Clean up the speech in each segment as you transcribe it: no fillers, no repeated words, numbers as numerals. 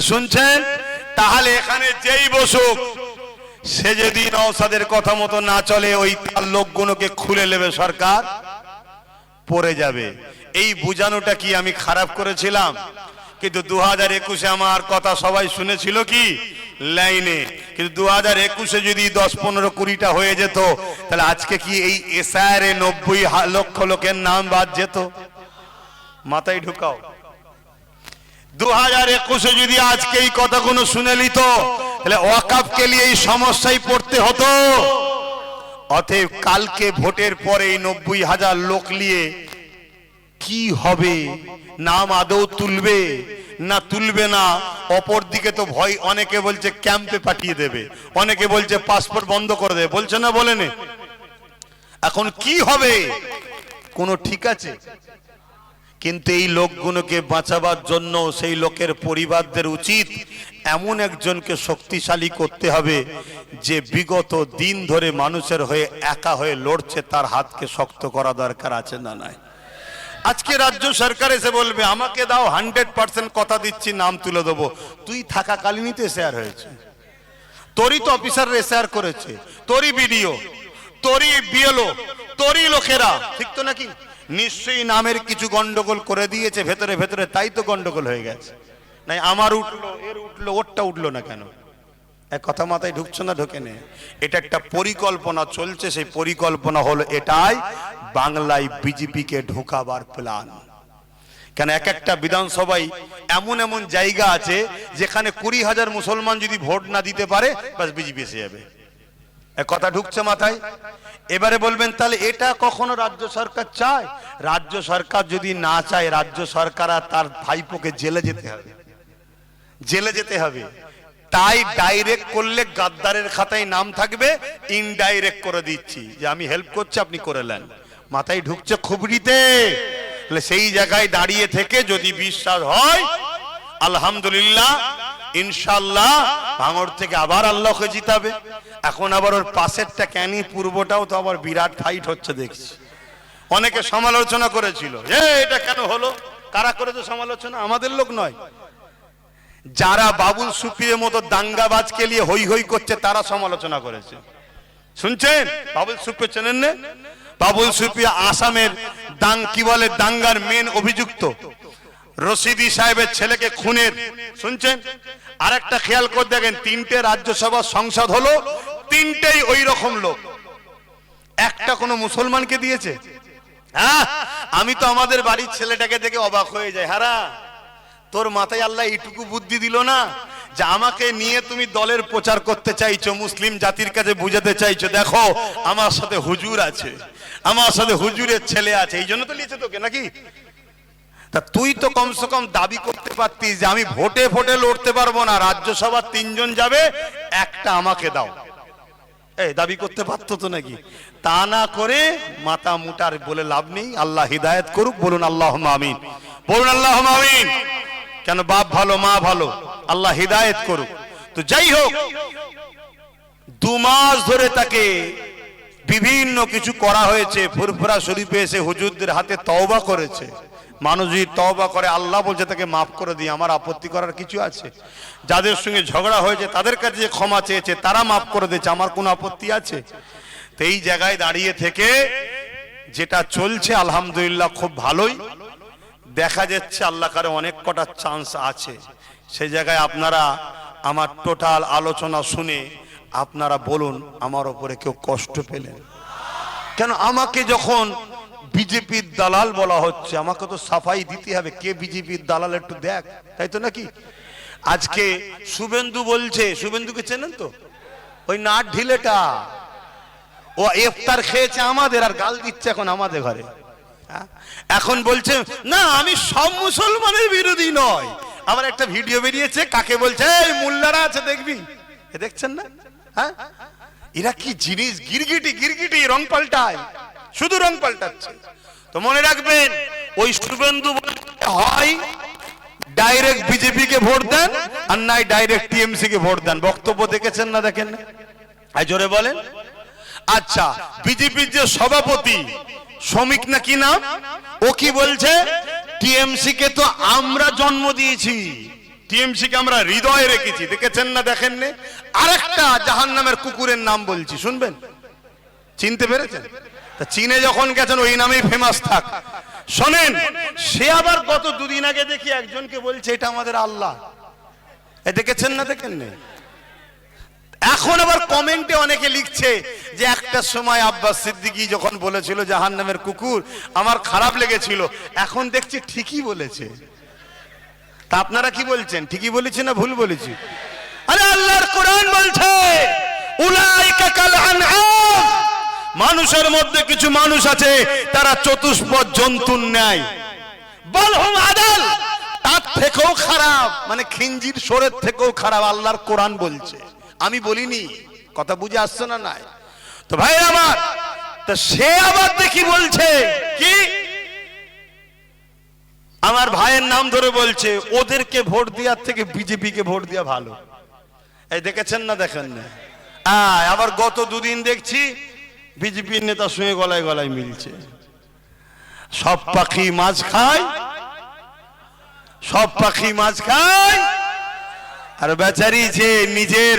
শুনছেন? তাহলে এখানে যেই বসুক সে যদি নওশাদের কথা মতো না চলে ওই তার লোকগুলোকে খুলে নেবে সরকার, পড়ে যাবে। এই বুঝানোটা কি আমি খারাপ করেছিলাম? কিন্তু 2021-এ আমার কথা সবাই শুনেছিল কি লাইনে, কিন্তু 2021-এ যদি 10-15-20টা হয়ে যেত তাহলে আজকে কি এই এসআইআরে 90 লক্ষ লোকের নাম বাদ যেত? মাথায় ঢুকাও। 2021-এ যদি আজকে এই কথাগুলো শুনে নিত তাহলে ওয়াকফকে নিয়ে এই সমস্যায় পড়তে হতো। অতএব কালকে ভোটের পরে এই 90,000 লোক নিয়ে কি হবে? নাম আদৌ তুলবে না তুলবে না? অপর দিকে তো ভয়, অনেকে বলছে ক্যাম্পে পাঠিয়ে দেবে, অনেকে বলছে পাসপোর্ট বন্ধ করে দেবে, বলছে না বলেন? এখন কি হবে কোনো ঠিক আছে? কিন্তু এই লোকগুলোকে বাঁচাবার জন্য সেই লোকের পরিবারদের উচিত এমন একজনকে শক্তিশালী করতে হবে যে বিগত দিন ধরে মানুষের হয়ে একা হয়ে লড়ছে, তার হাতকে শক্ত করা দরকার আছে না নাই? আজকে রাজ্য সরকার এসে বলবে আমাকে দাও 100% কথা দিচ্ছি নাম তুলে দেবো। তুই থাকাকালীনই তো শেয়ার হয়েছে, তোরই তো অফিসার শেয়ার করেছে, তোরই ভিডিও, তোরই বিএলও, তোরই লোকেরা, ঠিক তো নাকি? নিশ্চয়ই নামের কিছু গন্ডগোল করে দিয়েছে ভেতরে ভেতরে, তাই তো গন্ডগোল হয়ে গেছে। নাই আমার উঠলো, এর উঠলো, ওরটা উঠলো না কেন? এক কথা মাথায় ঢুকছে না? ঢোকে না? এটা একটা পরিকল্পনা চলছে। সেই পরিকল্পনা হলো এটাই, বাংলায় বিজেপিকে ঢোকাবার প্ল্যান। কেন এক একটা বিধানসভায় এমন এমন জায়গা আছে যেখানে 20,000 মুসলমান যদি ভোট না দিতে পারে বাস বিজেপি এসে যাবে। এক কথা ঢুকছে মাথায়? এবারে বলবেন তাহলে এটা কখনো রাজ্য সরকার চায়? রাজ্য সরকার যদি না চায়, রাজ্য সরকার আর তার ভাইপোকে জেলে যেতে হবে, জেলে যেতে হবে। তাই ডাইরেক্ট করলে গাদ্দারের খাতায় নাম থাকবে, ইনডাইরেক্ট করে দিচ্ছি যে আমি হেল্প করছি, আপনি করে নেন। মাথায় ঢুকছে খুবরিতে? সেই জায়গায় দাঁড়িয়ে থেকে যদি বিশ্বাস হয় আলহামদুলিল্লাহ, ইনশাআল্লাহ ভাঙড় থেকে আবার আল্লাহকে জিতাবে। এখন আবার ওর পাশেরটা ক্যানি পূর্বটাও তো আবার বিরাট ফাইট হচ্ছে দেখছি। অনেকে সমালোচনা করেছিল এটা কেন হলো। কারা করেছে সমালোচনা? আমাদের লোক নয়, যারা বাবুল সুপ্রিয়ের মতো দাঙ্গাবাজকে নিয়ে হই হই করছে তারা সমালোচনা করেছে। শুনছেন? বাবুল সুপ্রিয় চেনেন না? বাবুল সুপ্রিয় আসামের কি বলে দাঙ্গার মেন অভিযুক্ত, রশিদি সাহেবের ছেলেকে খুনের। শুনছেন? আর একটা খেয়াল করে দেখেন, 3টে রাজ্যসভা সংসদ হলো, 3টেই ওই রকম লোক। একটা কোনো মুসলমানকে দিয়েছে? হ্যাঁ, আমি তো আমাদের বাড়ির ছেলেটাকে দেখে অবাক হয়ে যাই। হারা, তোর মাথায় আল্লাহ এইটুকু বুদ্ধি দিল না যে আমাকে নিয়ে তুমি দলের প্রচার করতে চাইছো, মুসলিম জাতির কাছে বুঝাতে চাইছো দেখো আমার সাথে হুজুর আছে, আমার সাথে হুজুরের ছেলে আছে, এই জন্য তো লিখেছে তোকে নাকি? তা তুই তো কমসে কম দাবি করতে পারতিস যে আমি ভোটে ভোটে লড়তে পারবো না, রাজ্যসভা 3 জন যাবে, একটা আমাকে দাও। এই দাবি করতে পারতো তো নাকি? তা না করে মাথা মুটার বলে লাভ নেই। আল্লাহ হিদায়াত করুক, বলুন আল্লাহুম্মা আমিন, বলুন আল্লাহুম্মা আমিন। কেন বাপ ভালো মা ভালো, আল্লাহ হিদায়াত করুক। তো যাই হোক, 2 মাস ধরে তাকে বিভিন্ন কিছু করা হয়েছে। ফুরফুরা শরীফে এসে হুজুরদের হাতে তওবা করেছে। মানুষ যদি তওবা করে আল্লাহ বলছে তাকে মাফ করে দিই, আমার আপত্তি করার কিছু আছে? যাদের সঙ্গে ঝগড়া হয়েছে তাদের কাছে যে ক্ষমা চেয়েছে তারা মাফ করে দিয়েছে, আমার কোনো আপত্তি আছে? তো এই জায়গায় দাঁড়িয়ে থেকে যেটা চলছে আলহামদুলিল্লাহ খুব ভালোই দেখা যাচ্ছে। আল্লাহ কারে অনেক কটা চান্স আছে। সেই জায়গায় আপনারা আমার টোটাল আলোচনা শুনে আপনারা বলুন আমার উপরে কেউ কষ্ট পেলেন? কেন আমাকে যখন বিজেপির দালাল বলা হচ্ছে আমাকে তো সাফাই দিতে হবে, কে বিজেপির দালাল একটু দেখ, তাই তো নাকি? আজকে শুভেন্দু বলছে, শুভেন্দুকে চেনেন তো? ওই নাট ঢিলেটা, ও ইফতার খেয়েছে আমাদের আর গাল দিচ্ছে এখন আমাদের ঘরে। এখন বলছে না আমি সব মুসলমানের বিরোধী নয়। আবার একটা ভিডিও বেরিয়েছে, কাকে বলছে? এই মোল্লারা আছে দেখবি, দেখছেন না? হ্যাঁ, এরা কি জিনিস, গিরগিটি গিরগিটি রং পাল্টায়, শুধু রং পাল্টাচ্ছে। তো মনে রাখবেন, ওই শুভেন্দু হয় ডাইরেক্ট বিজেপি কে ভোট দেন আর নাই ডাইরেক্ট টিএমসি কে ভোট দেন। বক্তব্য দেখেছেন না দেখেন না? জোরে বলেন। আচ্ছা, বিজেপির যে সভাপতি শ্রমিক না কি নাম, ও কি বলছে? টিএমসি কে তো আমরা জন্ম দিয়েছি, টিএমসি কে আমরা হৃদয়ে রেখেছি, দেখেছেন না দেখেন না? আরেকটা জাহান্নামের কুকুরের নাম বলছি, শুনবেন? চিনতে পেরেছেন? তা চীনে যখন গেছেন ওই নামেই ফেমাস থাক। শোনেন, সে আবার গত দুদিন আগে দেখি একজনকে বলছে এটা আমাদের আল্লাহ। দেখেছেন না দেখেন না? এখন আবার কমেন্টে অনেকে লিখছে যে একটা সময় আব্বাস সিদ্দিকী যখন বলেছিল জাহান্নামের কুকুর আমার খারাপ লেগেছিল, এখন দেখছি ঠিকই বলেছে। তা আপনারা কি বলছেন, ঠিকই বলেছি না ভুল বলেছি? আরে আল্লাহর কোরআন বলছে উলাইকা কাল আনআম, মানুষের মধ্যে কিছু মানুষ আছে তারা চতুষ্পদ জন্তুর ন্যায়, বল হুম আদাল, তার থেকেও খারাপ, মানে খিঞ্জির সোরের থেকেও খারাপ। আল্লাহর কোরআন বলছে, আমি বলিনি। কথা বুঝে আসছে না? নাই তো ভাই আমার, তা সে আবার দেখি বলছে কি আমার ভাইয়ের নাম ধরে বলছে ওদেরকে ভোট দেওয়ার থেকে বিজেপি কে ভোট দেওয়া ভালো। এই দেখেছেন না দেখেন না? আবার গত দুদিন দেখছি বিজেপির নেতার সঙ্গে গলায় গলায় মিলছে। সব পাখি মাছ খায়, সব পাখি মাছ খায়, আর বেচারি যে নিজের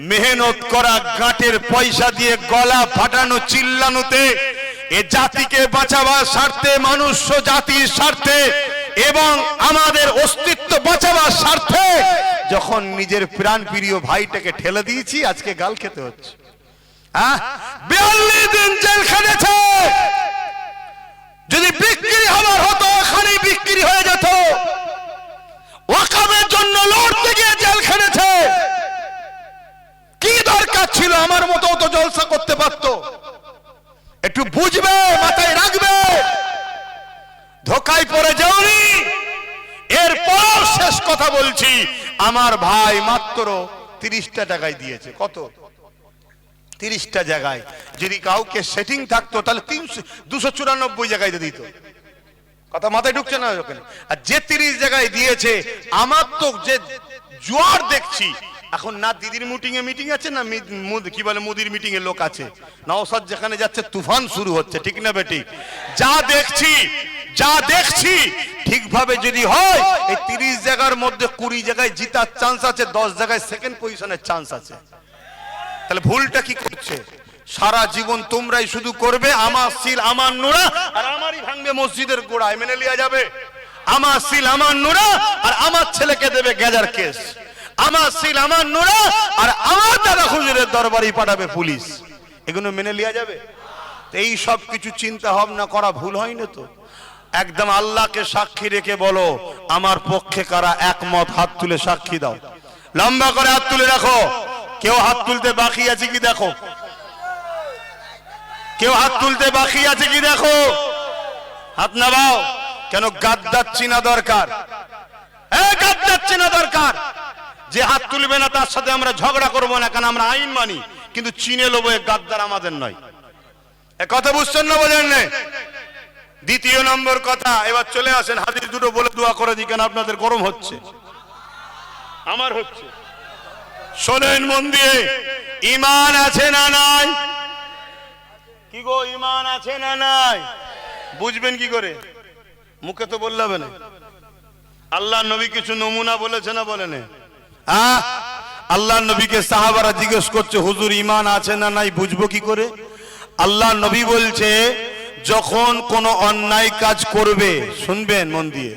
মেহনত করা গাঁটের পয়সা দিয়ে গলা ফাটানো চিল্লানোতে এ জাতিকে বাঁচাবার স্বার্থে, মানুষ জাতির স্বার্থে এবং আমাদের অস্তিত্ব বাঁচাবার স্বার্থে যখন নিজের প্রাণ প্রিয় ভাইটাকে ঠেলে দিয়েছি, আজকে গাল খেতে হচ্ছে। 42 দিন জেল খেটেছে। যদি বিক্রি হবার হতো এখানেই বিক্রি হয়ে যেত। ওয়াকাফের জন্য লড়তে গিয়ে জেল খেটেছে। কি দরকার ছিল? আমার মতো তো জলসা করতে পারতো। একটু বুঝবে, মাথায় রাখবে, ধোকায় পড়ে যাওনি। এরপর শেষ কথা বলছি, আমার ভাই মাত্র 30টা জায়গায় দিয়েছে। কত? 30টা জায়গায়। যদি কাউকে সেটিং থাকতো তাহলে 294 জায়গায় দিত। কথা মাথায় ঢুকছে না ওখানে? আর যে 30 জায়গায় দিয়েছে, আমার তো যে জোয়ার দেখছি এখন, না দিদির মিটিং আছে, না কি বলে মোদির মিটিং এ লোক আছে। নওশাদ যেখানে যাচ্ছে তুফান শুরু হচ্ছে, ঠিক না বেটি? যা দেখছি ঠিকভাবে যদি হয় এই 30 জায়গার মধ্যে 20 জায়গায় জিতার চান্স আছে, 10 জায়গায় সেকেন্ড পজিশনের চান্স আছে। তাহলে ভুলটা কি করছে? সারা জীবন তোমরাই শুধু করবে আমার সিল আমার নুরা, আর আমারই ভাঙবে মসজিদের গোড়ায়। মেনে লিয়া যাবে? আমার সিল আমার নুরা, আর আমার ছেলেকে দেবে গেজার কেস। আমার সিল আমার নুরা, আর আমার দাদা হুজুরের দরবারে পাঠাবে পুলিশ। এগুলো মেনে লিয়া যাবে? এই সব কিছু চিন্তা ভাবনা করা ভুল হয় না তো? একদম আল্লাহকে সাক্ষী রেখে বলো আমার পক্ষে কারা একমত, হাত তুলে সাক্ষী দাও। লম্বা করে হাত তুলে রাখো। কেউ হাত তুলতে বাকি আছে কি দেখো? কেউ হাত তুলতে বাকি আছে কি দেখো? হাত নামাও। কেন? গাদ্দার চিনা দরকার। গাদ্দার চিনা দরকার। যে হাত তুলবে না তার সাথে আমরা ঝগড়া করবো না, কারণ আমরা আইন মানি, কিন্তু চিনে লোবো এ গাদ্দার আমাদের নয়। এ কথা বুঝছেন না? বোঝেন না? দ্বিতীয় নম্বর কথা, এবার চলে আসেন হাদিস দুটো বলে দোয়া করে দিই, কেন আপনাদের গরম হচ্ছে, আমার হচ্ছে। শোনেন মন দিয়ে, ঈমান আছে না নাই? কি গো, ঈমান আছে না নাই? বুঝবেন কি করে? মুখে তো বললে হবে না। আল্লাহ নবী কিছু নমুনা বলেছে না বলেন? আল্লাহ নবীকে সাহাবারা জিজ্ঞেস করছে হুজুর ঈমান আছে না নাই, বুঝবো কি করে? আল্লাহ নবী বলছে যখন কোনো অন্যায় কাজ করবে, শুনবেন মন দিয়ে,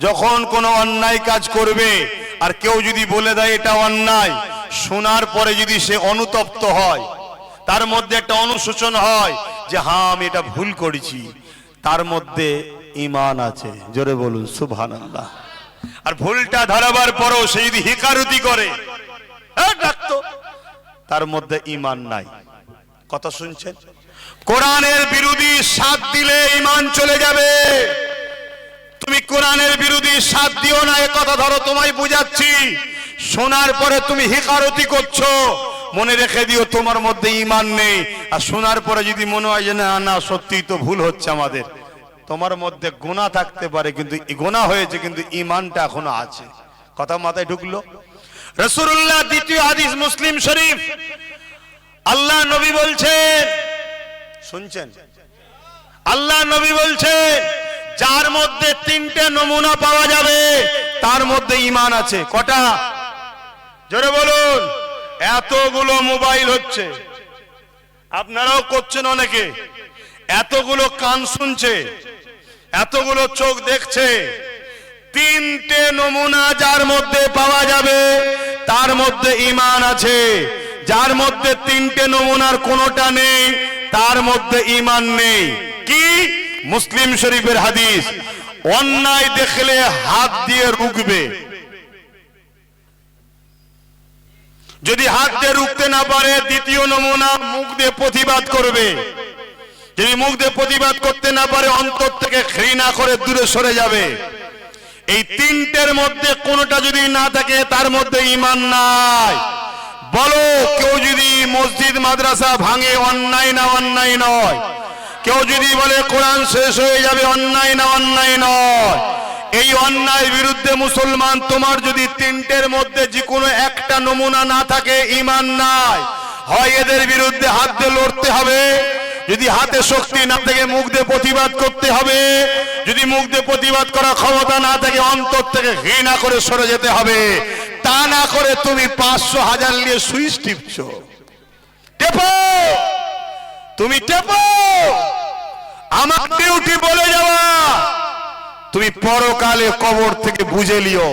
যখন কোনো অন্যায় কাজ করবে আর কেউ যদি বলে দেয় এটা অন্যায়, শোনার পরে যদি সে অনুতপ্ত হয়, তার মধ্যে একটা অনুশোচন হয় যে হ্যাঁ আমি এটা ভুল করেছি, তার মধ্যে ঈমান আছে। জোরে বলুন সুবহানাল্লাহ। আর ভুলটা ধরাবার পরও সে যদি হিকারুতি করে, তার মধ্যে ঈমান নাই। কথা শুনছেন? কোরআনের বিরোধী সাথ দিলে ঈমান চলে যাবে। তুমি কোরআনের বিরোধী সাথ দিও না, এ কথা ধরো, তোমায় বুঝাচ্ছি। শোনার পরে তুমি হিকারতি করছো, মনে রেখে দিও তোমার মধ্যে ঈমান নেই। আর শোনার পরে যদি মনে হয় যে না না সত্যিই তো ভুল হচ্ছে আমাদের, তোমার মধ্যে গুনাহ থাকতে পারে, কিন্তু গুনাহ হয়েছে কিন্তু ঈমানটা এখনো আছে। কথা মাথায় ঢুকলো? রাসূলুল্লাহ দ্বিতীয় হাদিস মুসলিম শরীফ, আল্লাহ নবী বলছেন, শুনছেন? আল্লাহ নবী বলছেন যার মধ্যে তিনটে নমুনা পাওয়া যাবে তার মধ্যে ঈমান আছে। কটা? জোরে বলুন। এতগুলো মোবাইল হচ্ছে, আপনারাও করছেন অনেকে, এতগুলো কান শুনছে, এতগুলো চোখ দেখছে, তিনটে নমুনা যার মধ্যে পাওয়া যাবে তার মধ্যে ঈমান আছে। যার মধ্যে তিনটে নমুনার কোনোটা নেই তার মধ্যে ঈমান নেই। কি? মুসলিম শরীফের হাদিস, অন্যায় দেখলে হাত দিয়ে রুখবে, যদি হাত দিয়ে রুখতে না পারে দ্বিতীয় নমুনা মুখ দিয়ে প্রতিবাদ করবে, যদি মুখ দিয়ে প্রতিবাদ করতে না পারে অন্তর থেকে ঘৃণা করে দূরে সরে যাবে। এই তিনটের মধ্যে কোনোটা যদি না থাকে তার মধ্যে ঈমান নাই। বলো, কেউ যদি মসজিদ মাদ্রাসা ভাঙে অন্যায় না অন্যায় নয়? কেউ যদি বলে কোরআন শেষ হয়ে যাবে অন্যায় না অন্যায় নয়? এই অন্যায়ের বিরুদ্ধে মুসলমান, তোমার যদি তিনটের মধ্যে যে কোনো একটা নমুনা না থাকে ঈমান নাই। হয় এদের বিরুদ্ধে হাত দিয়ে লড়তে হবে, যদি হাতে শক্তি না থাকে মুখ দিয়ে প্রতিবাদ করতে হবে, যদি মুখ দিয়ে প্রতিবাদ করার ক্ষমতা না থাকে অন্তর থেকে ঘৃণা করে সরে যেতে হবে। তা না করে তুমি 500 1000 নিয়ে সুইচ টিপছো, টেপো, তুমি টেপো। আমার ডিউটি বলে যাওয়া, তুমি পরকালে কবর থেকে বুঝে লিও